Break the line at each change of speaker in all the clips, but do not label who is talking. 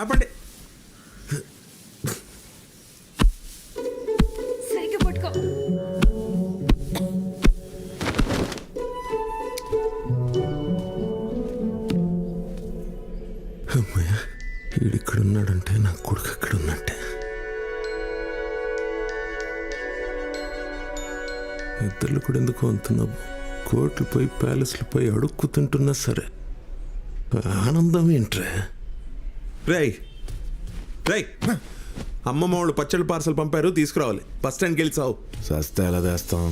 ఆపండి.
సరిగ్గా పట్టుకో.
అమ్మయ్య, వీడిక్కడున్నాడంటే నా కొడుకు అక్కడ ఉన్నట్టే. ఇద్దరు కూడా ఎందుకు అంటున్నావు? కోట్లు పోయి ప్యాలెస్లు పోయి అడుక్కు తింటున్నా సరే ఆనందం ఏంట్రా? రేయ్ రేయ్, అమ్మమ్మ వాళ్ళు పచ్చళ్ళ పార్సల్ పంపారు, తీసుకురావాలి. బస్ స్టాండ్కి వెళ్ళి సావు.
సస్తే ఎలా తెస్తాం?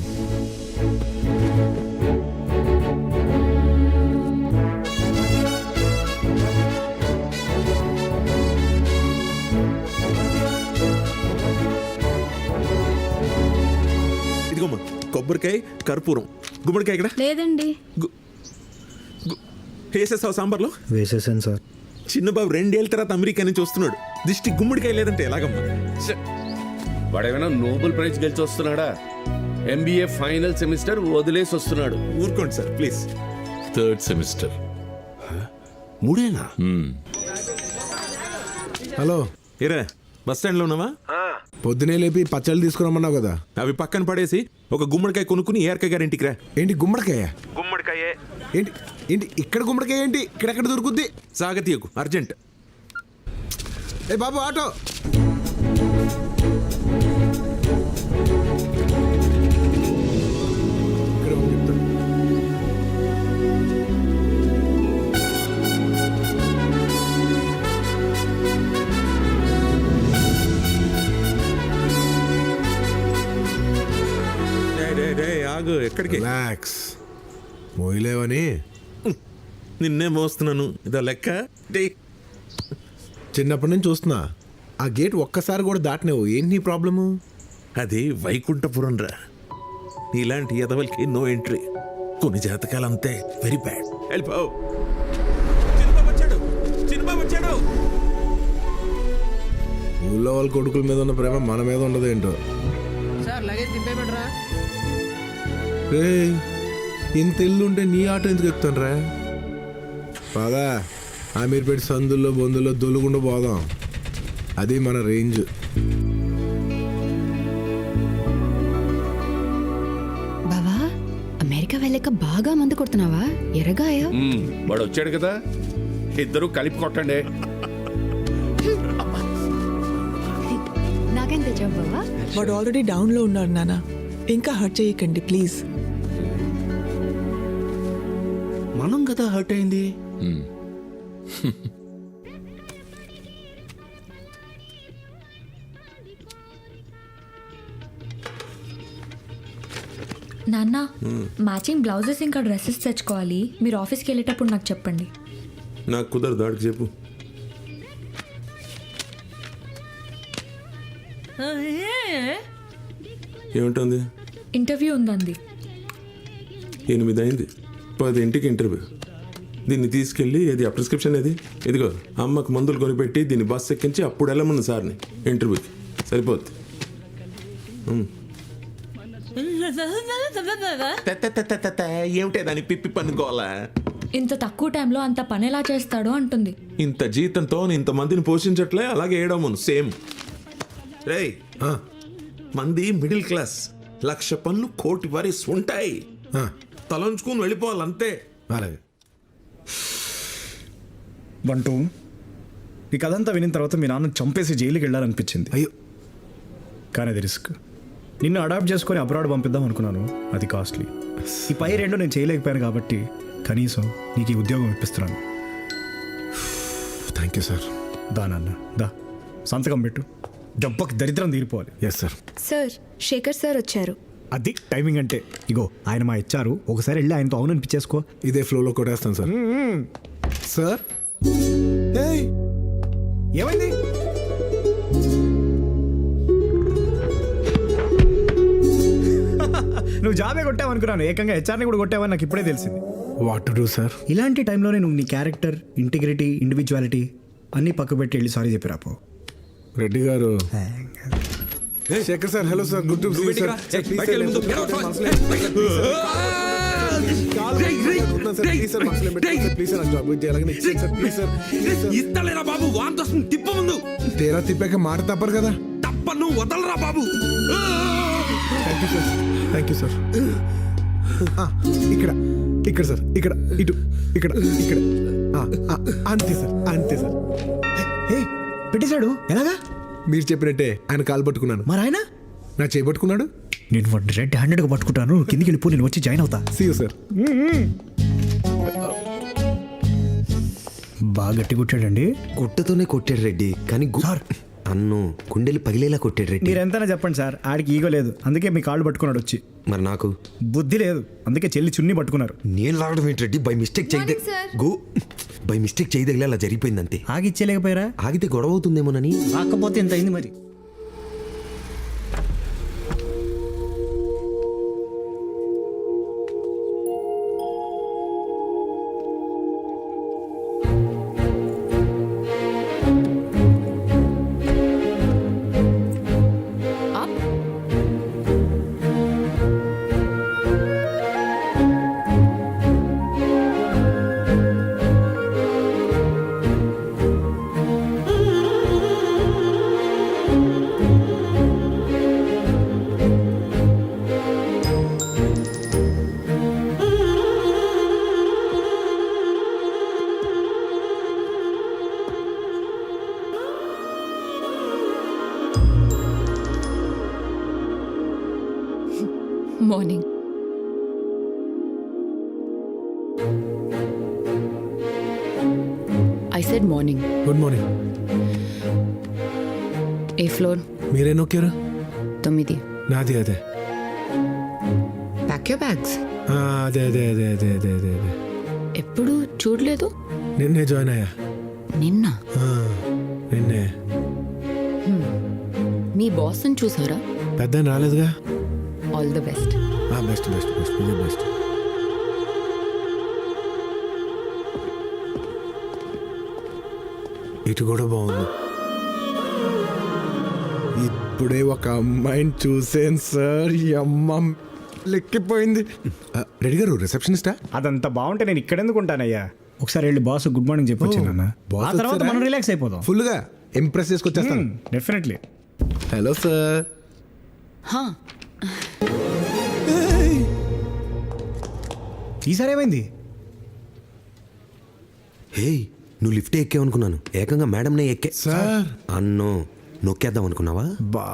ఇదిగోమ్మా, కొబ్బరికాయ, కర్పూరం. గుమ్మడికాయ ఇక్కడ
లేదండి.
వేసేసావు సాంబార్లో?
వేసేసాను సార్.
చిన్నబాబు 2 ఏళ్ళ తర్వాత అమెరికా నుంచి వస్తున్నాడు. దిష్టి గుమ్మడికాయ లేదంటే ఎలాగమ్మా?
వాడేమైనా నోబెల్ ప్రైజ్ గెలిచి వస్తున్నాడా? MBA ఫైనల్ సెమిస్టర్ వదిలేసి వస్తున్నాడు.
ఊరుకోండి సార్ ప్లీజ్.
3rd semester.
3ఏనా?
హలో,
ఏరా బస్ స్టాండ్లో ఉన్నావా?
పొద్దునే లేపి పచ్చళ్ళు తీసుకురమ్మన్నావు కదా.
అవి పక్కన పడేసి ఒక గుమ్మడికాయ కొనుక్కుని ఏఆర్కే గారి ఇంటికి రా.
ఏంటి గుమ్మడికాయ?
గుమ్మడికాయే.
ఏంటి ఏంటి ఇక్కడ గుమ్మడికాయ ఏంటి? ఇక్కడెక్కడ దొరుకుద్ది?
సాగతీయకు, అర్జెంట్.
ఏ బాబు ఆటో. ఇక్కడ ఉంది, చెప్తాను.
ఆగు, ఎక్కడికి?
రిలాక్స్, మోయలేవని.
నిన్నే మోస్తున్నాను, ఇదో లెక్క.
చిన్నప్పటి నుంచి చూస్తున్నా. ఆ గేట్ ఒక్కసారి కూడా దాటినావు. ఏంటి నీ ప్రాబ్లము?
అది వైకుంఠపురం రా. నీలాంటి ఎదవలకి నో ఎంట్రీ. కొన్ని జాతకాలు అంతే, వెరీ బ్యాడ్. వెళ్ళిపోవు. చిన్నబాబు వచ్చాడు, చిన్నబాబు వచ్చాడు.
ఊళ్ళో వాళ్ళ కొడుకుల మీద ఉన్న ప్రేమ మన మీద ఉండదు ఏంటో. రే, ఇంత ఇల్లు ఉంటే నీ ఆటో ఎందుకు ఎక్కుతాను రా? బాగా అమీర్పేట సందుల్లో బొందుల్లో దొలుగుండా పోదాం. అది మన రేంజ్.
బావా, అమెరికా వెళ్ళాక బాగా మందు కొడుతున్నావా? ఎరగాయ.
వాడు వచ్చాడు కదా, ఇద్దరు కలిపి కొట్టండి.
నాకేం తెచ్చావు బావా?
వాడు ఆల్రెడీ డౌన్లో ఉన్నాడు నాన్న, ఇంకా హర్ట్ చేయకండి ప్లీజ్.
మనం కదా హర్ట్ అయింది.
నాన్న, మ్యాచింగ్ బ్లౌజెస్ ఇంకా డ్రెస్సెస్ తెచ్చుకోవాలి. మీరు ఆఫీస్కి వెళ్ళేటప్పుడు నాకు చెప్పండి.
నాకు కుదరదు, దాడికి చెప్పు. ఏముంటుంది?
ఇంటర్వ్యూ ఉందండి.
8 అయింది, 10ంటికి ఇంటర్వ్యూ. దీన్ని తీసుకెళ్ళి ఏది ఆ ప్రిస్క్రిప్షన్ ఏది? ఇదిగో అమ్మకు మందులు కొనిపెట్టి దీన్ని బస్సు ఎక్కించి అప్పుడు వెళ్ళమన్న సార్ని ఇంటర్వ్యూకి. సరిపోద్ది. ఏమిటే దాన్ని పిప్పి పనుకోవాలా?
ఇంత తక్కువ టైంలో అంత పని ఎలా చేస్తాడో అంటుంది.
ఇంత జీతంతో ఇంతమందిని పోషించట్లే, అలాగే వేయడం సేమ్. రేయ్, మంది మిడిల్ క్లాస్. 1,00,000 పనులు, 1 కోటి వరీస్ ఉంటాయి. తలంచుకుని వెళ్ళిపోవాలంతే.
అలాగే.
బంటూ, ఈ కథంతా వినిన తర్వాత మీ నాన్న చంపేసి జైలుకి వెళ్ళాలనిపించింది.
అయ్యో,
కానీ అది రిస్క్. నిన్ను అడాప్ట్ చేసుకొని అబ్రాడ్ పంపిద్దాం అనుకున్నాను, అది కాస్ట్లీ. ఈ పై 2 నేను చేయలేకపోయాను కాబట్టి కనీసం నీకు ఈ ఉద్యోగం ఇప్పిస్తున్నాను.
Thank you sir.
దా నాన్న, దా సంతకం పెట్టు. దెబ్బకి దరిద్రం తీరిపోవాలి.
Yes sir.
Sir, Shekhar sir వచ్చారు.
అది టైమింగ్ అంటే. ఇగో ఆయన మా ఇచ్చారు, ఒకసారి వెళ్ళి ఆయనతో అవును అనిపించేసుకో.
ఇదే ఫ్లోలో కొట్టేస్తాను సార్. సార్, ఏయ్,
ఏమైంది? నువ్వు జాబే కొట్టావు అనుకున్నాను, ఏకంగా హెచ్ఆర్ని కూడా కొట్టావని నాకు ఇప్పుడే తెలిసింది.
What to do sir?
ఇలాంటి టైంలోనే నువ్వు నీ క్యారెక్టర్, ఇంటిగ్రిటీ, ఇండివిజువాలిటీ అన్నీ పక్క పెట్టి వెళ్ళి సారీ చెప్పి రాపో.
రెడ్డి గారు. Shekhar sir, hello sir, good to see you sir.
ఇస్తలేరా బాబు వాంతి వస్తుంది తిప్ప ముందు
తేరా తిప్పాక మాట తప్పరు కదా.
తప్ప నువ్వు వదలరా బాబు.
Thank you sir. ఇక్కడ ఇక్కడ సార్, ఇక్కడ ఇటు ఇక్కడ ఇక్కడ అంతే సార్, అంతే సార్.
ఏ పెట్టేశాడు ఎలాగా?
మీరు చెప్పినట్టే ఆయన కాలు పట్టుకున్నాను,
మరి ఆయన
నా చేయి పట్టుకున్నాడు.
నేను వాడిని రెడ్ హ్యాండెడ్గా పట్టుకుంటాను, కిందికి వెళ్ళిపో, నేను వచ్చి జాయిన్ అవుతా.
See you sir.
బాగా గట్టి కొట్టాడండి.
గుట్టతోనే కొట్టాడు రెడ్డి, కానీ
సార్
అన్ను గుండెలు పగిలేలా కొట్టాడు రెడ్డి.
మీరు ఎంతైనా చెప్పండి సార్, ఆడికి ఈగో లేదు, అందుకే మీ కాళ్ళు పట్టుకున్నాడు వచ్చి.
మరి నాకు
బుద్ధి లేదు, అందుకే చెల్లి చున్ని పట్టుకున్నారు.
నేను లాగడం ఏంటి రెడ్డి? బై మిస్టేక్ చేయదే బై మిస్టేక్ చేయదగిలే అలా జరిగిపోయింది అంతే.
ఆగిచ్చేయలేకపోయారా?
ఆగితే గొడవ అవుతుందేమోనని.
కాకపోతే ఎంత అయింది మరి.
Morning. I said morning.
Good morning.
ఏ ఫ్లోర్?
మీరే నొక్కారు?
9.
నాది అదే.
Pack your bags.
అదే అదే అదే అదే అదే అదే అదే.
ఎప్పుడు చూడలేదు.
నిన్నే జాయిన్ అయ్యా.
నిన్న
నిన్నే.
మీ బాస్ని చూసారా?
పెద్ద రాలేదుగా.
All the best.
Best best best, ఇదే బెస్ట్. ఇటు కూడా బాగుంది. ఇప్పుడే ఒక అమ్మాయిని చూసాను సార్, ఈ అమ్మ లెక్కిపోయింది. రెడీ గారు రిసెప్షనిస్టా?
అదంతా బాగుంటే నేను ఇక్కడ ఎందుకు ఉంటానయ్యా? ఒకసారి వెళ్ళి బాస్ గుడ్ మార్నింగ్ చెప్పొచ్చు నాన్న.
boss
ఆ తర్వాత
వచ్చారా?
మనం రిలాక్స్ అయిపోదాం.
ఫుల్గా ఇంప్రెస్ చేసుకొచ్చేస్తాను.
డెఫినెట్లీ.
Hello sir.
ఈసారి ఏమైంది?
హే, నువ్వు లిఫ్ట్ ఎక్కావనుకున్నాను, ఏకంగా మేడంనే ఎక్కే.
సార్
అన్నో నొక్కేద్దాం అనుకున్నావా?
బా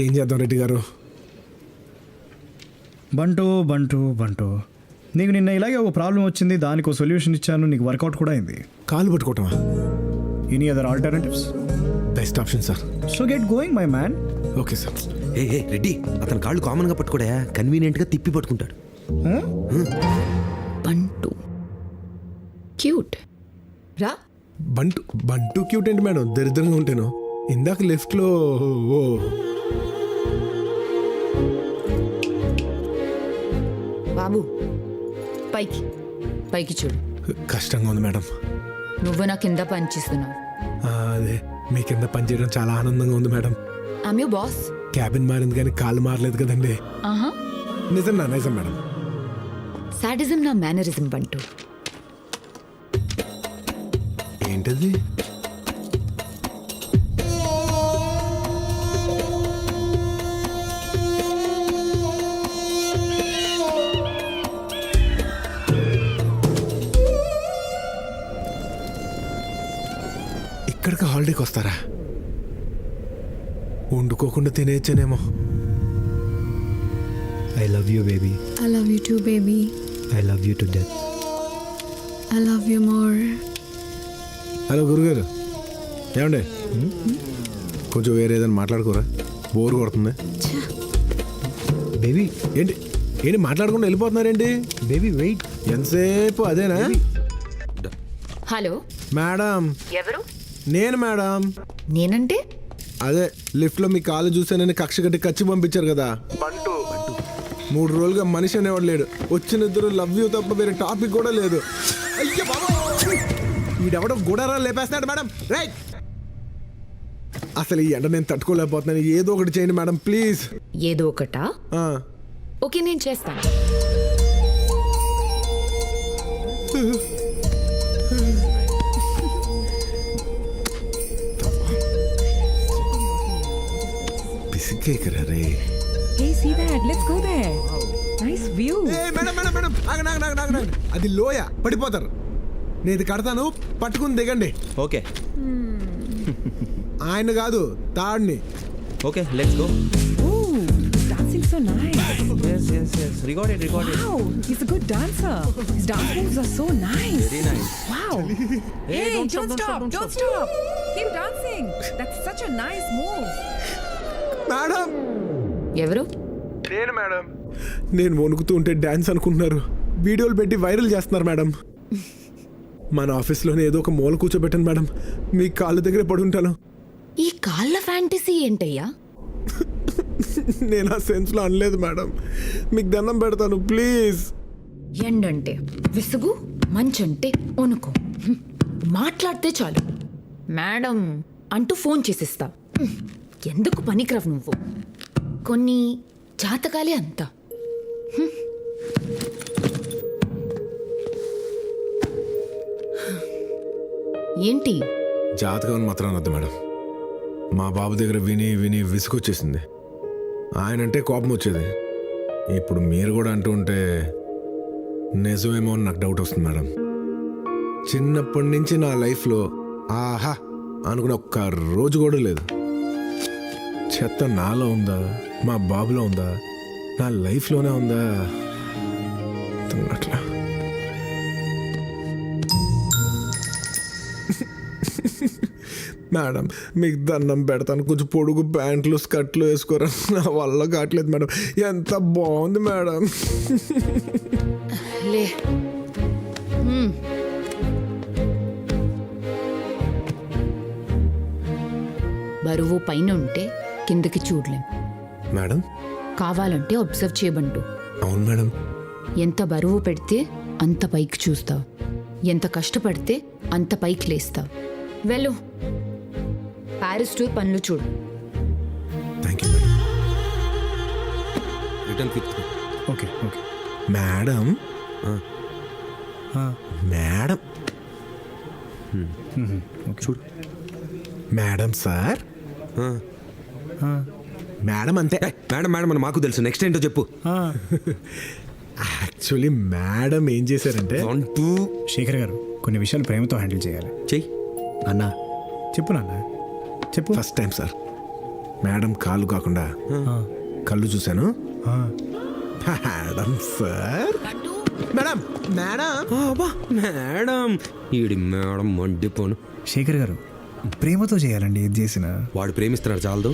ఏం చేద్దాం రెడ్డి గారు?
బంటూ బంటూ బంటూ, నీకు నిన్న ఇలాగే ఒక ప్రాబ్లం వచ్చింది, దానికి ఒక సొల్యూషన్ ఇచ్చాను, నీకు వర్కౌట్ కూడా అయింది.
కాలు పట్టుకోవటమా?
Any other alternatives?
Best option sir.
So get going my man.
Okay sir.
ఏ రెడ్డి, అతని కాళ్ళు కామన్గా పట్టుకోడా, కన్వీనియంట్గా తిప్పి పట్టుకుంటాడు.
బంటు క్యూట్ రా.
బంటు బంటు క్యూట్ ఏంటి మేడం, దరిద్రంగా ఉంటాను. ఇందాక లెఫ్ట్లో
బాబు పైకి పైకి చూడు.
కష్టంగా ఉంది మేడం.
నువ్వు నా కింద పనిచేస్తున్నావు.
అదే మీ కింద పనిచేయడం చాలా ఆనందంగా ఉంది madam.
I'm your boss.
Cabin మారింది కానీ కాళ్ళు మారలేదు కదండి.
ఆహా,
నిజం నిజం మేడం.
సాడిజం నా మేనరిజం బంటు.
ఏంటది? ఇక్కడికి హాలిడేకి వస్తారా? వండుకోకుండా తినేయచ్చానేమో.
I love you baby.
I love you too baby.
I love you to death.
I love you more.
Hello గురుగారు, ఏమండి కొంచెం వేరే ఏదైనా మాట్లాడుకోరా, బోర్ కొడుతుంది.
బేబీ
ఏంటి ఏంటి మాట్లాడకుండా వెళ్ళిపోతున్నారేంటి?
Baby wait.
ఎంతసేపు అదేనా?
Hello
madam.
ఎవరు?
నేను మేడం.
నేనంటే
అదే లిఫ్ట్లో మీ కాలు చూసానని కక్ష కట్టి కచ్చి పంపించారు కదా. 3 రోజులుగా మనిషి అనేవాడు లేడు. వచ్చిన ఇద్దరు లవ్ యూ తప్ప వేరే టాపిక్ కూడా లేదు. అయ్యో బాబా, ఈడెవడో గుడారా లేపేస్తున్నాడు మేడం. రైట్, అసలు ఈ ఎండ నేను తట్టుకోలేకపోతున్నాను. ఏదో ఒకటి చేయండి మేడం ప్లీజ్.
ఏదో ఒకటా? ఓకే, నేను చేస్తాను.
పిసికేకరా రే.
Hey, see that? Let's go there. Nice view.
Madam madam madam ఆగండి, ఆగండి, ఆగండి, ఆగండి. అది లోయ, పడిపోతారు. నేను ఇది కడతాను, పట్టుకుని దిగండి.
ఓకే
ఆయన కాదు, తాడిని.
Okay let's go.
Ooh, dancing so nice.
yes recorded
Wow, he's a good dancer. His dance moves are so nice.
Very nice.
Wow. Hey, don't stop. Keep dancing. That's such a nice move.
Madam
ఎవరు?
నేను madam. నేను వణుకుతూ ఉంటే dance అనుకుంటున్నారు, వీడియోలు పెట్టి viral చేస్తున్నారు madam. మన ఆఫీస్లోనే ఏదో ఒక మూల కూర్చోబెట్టండి మేడం, మీ కాళ్ళ దగ్గర పడి ఉంటాను.
ఈ కాళ్ళ ఫ్యాంటసీ ఏంటయ్యా?
నేను ఆ సెన్స్లో అనలేదు మేడం, మీకు దండం పెడతాను ప్లీజ్.
ఎండంటే విసుగు, మంచంటే వణుకు. మాట్లాడితే చాలు మేడం అంటూ ఫోన్ చేసిస్తా. ఎందుకు పనికిరావు నువ్వు? కొన్ని జాతకాలే అంతా. ఏంటి?
జాతకం మాత్రం అనొద్దు మేడం, మా బాబు దగ్గర విని విని విసుగొచ్చేసింది. ఆయనంటే కోపం వచ్చేది, ఇప్పుడు మీరు కూడా అంటూ ఉంటే నిజమేమో అని నాకు డౌట్ వస్తుంది మేడం. చిన్నప్పటి నుంచి నా లైఫ్లో ఆహా అనుకునే ఒక్క రోజు కూడా లేదు. చెత్త నాలో ఉందా, మా బాబులో ఉందా, నా లైఫ్లోనే ఉందా అట్లా. మేడం మీకు దండం పెడతాను, కొంచెం పొడుగు ప్యాంట్లు స్కర్ట్లు వేసుకోరా, నా వల్ల కావట్లేదు మేడం. ఎంత బాగుంది మేడం.
లే బరువు పైన ఉంటే కిందకి చూడలేం.
మేడం
కావాలంటే అబ్జర్వ్ చేయబండు.
అవును మేడం.
ఎంత బరువు పెడితే అంత పైకి చూస్తావు, ఎంత కష్టపడితే అంత పైకి లేస్తావు. వెళ్ళు, ప్యారిస్ టూర్ పనులు చూడు.
Thank you madam.
Return fix.
Okay okay.
Madam madam
చూడు
మేడం సార్, మేడం అంతే.
మేడం మేడం అని మాకు తెలుసు, నెక్స్ట్ ఏంటో చెప్పు.
యాక్చువల్లీ మేడం ఏం చేశారంటే,
1 2
శేఖర్ గారు, కొన్ని విషయాలు ప్రేమతో హ్యాండిల్ చేయాలి.
చెయ్యి.
అన్నా చెప్పు నాన్న, చెప్పు.
ఫస్ట్ టైం సార్ మేడం కాళ్ళు కాకుండా కళ్ళు చూశాను. మేడం సార్, మేడం మేడం
అబ్బా మేడం, ఈడి మేడం మండిపోను.
శేఖర్ గారు, ప్రేమతో చేయాలండి ఏది చేసినా.
వాడు ప్రేమిస్తున్నాడు చాలదు.